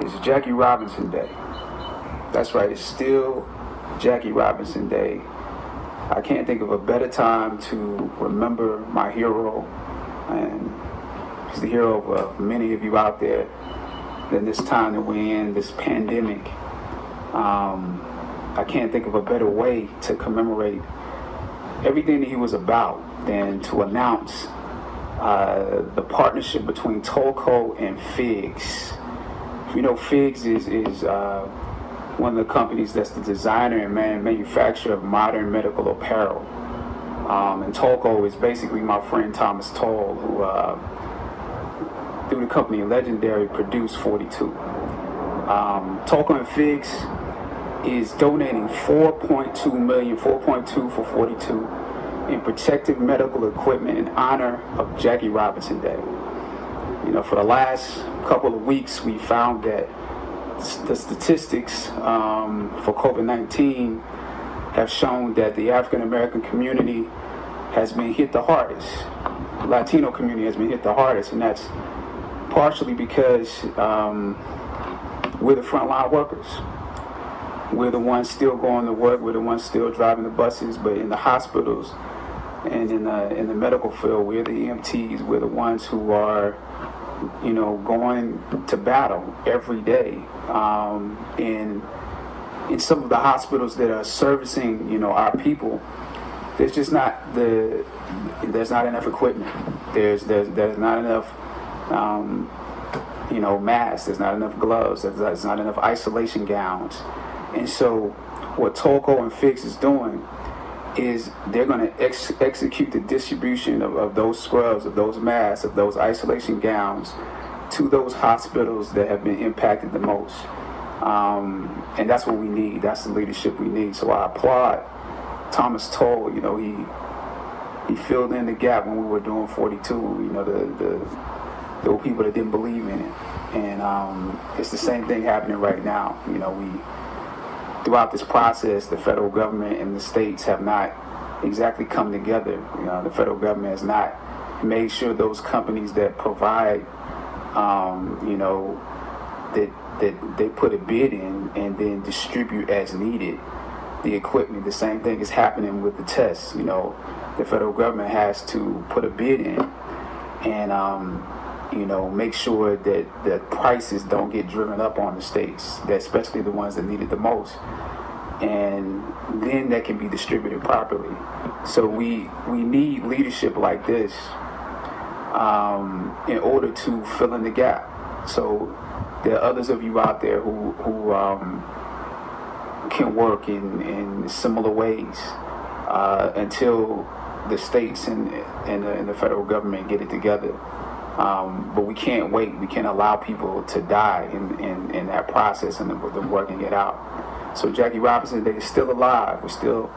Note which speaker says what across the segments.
Speaker 1: It's Jackie Robinson Day. That's right, it's still Jackie Robinson Day. I can't think of a better time to remember my hero, and he's the hero of many of you out there, than this time that we're in, this pandemic. I can't think of a better way to commemorate everything that he was about than to announce the partnership between Tolco and Figs. You know, Figs is one of the companies that's the designer and manufacturer of modern medical apparel. And Tolco is basically my friend Thomas Toll, who, through the company Legendary, produced 42. Tolco and Figs is donating $4.2 for 42 in protective medical equipment in honor of Jackie Robinson Day. You know, for the last couple of weeks, we found that the statistics for COVID-19 have shown that the African American community has been hit the hardest. The Latino community has been hit the hardest, and that's partially because we're the frontline workers. We're the ones still going to work. We're the ones still driving the buses. But in the hospitals and in the medical field, we're the EMTs. We're the ones who are, you know, going to battle every day. In some of the hospitals that are servicing, you know, our people, there's not enough equipment. There's not enough, you know, masks. There's not enough gloves. There's not enough isolation gowns. And so what Tolco and Fix is doing is they're going to execute the distribution of those scrubs, of those masks, of those isolation gowns to those hospitals that have been impacted the most. And that's what we need. That's the leadership we need. So I applaud Thomas Toll. You know, he filled in the gap when we were doing 42. You know, there were people that didn't believe in it. And it's the same thing happening right now. You know, throughout this process, the federal government and the states have not exactly come together. You know, the federal government has not made sure those companies that provide, you know, that they put a bid in and then distribute as needed the equipment. The same thing is happening with the tests. You know, the federal government has to put a bid in and you know, make sure that the prices don't get driven up on the states, especially the ones that need it the most. And then that can be distributed properly. So we need leadership like this in order to fill in the gap. So there are others of you out there who can work in similar ways until the states and the federal government get it together. But we can't wait. We can't allow people to die in that process and them working it out. So Jackie Robinson Day is still alive. We're still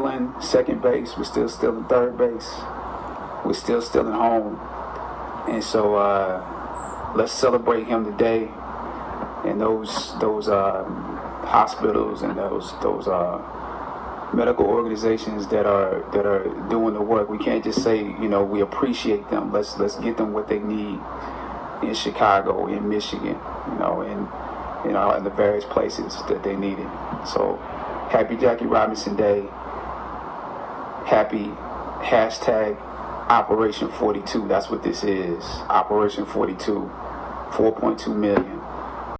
Speaker 1: in second base. We're still in third base. We're still in home. And so let's celebrate him today. And those hospitals and those medical organizations that are doing the work. We can't just say, you know, we appreciate them. Let's get them what they need in Chicago, in Michigan, you know, in the various places that they need it. So happy Jackie Robinson Day. Happy hashtag Operation 42. That's what this is. Operation 42. 4.2 million.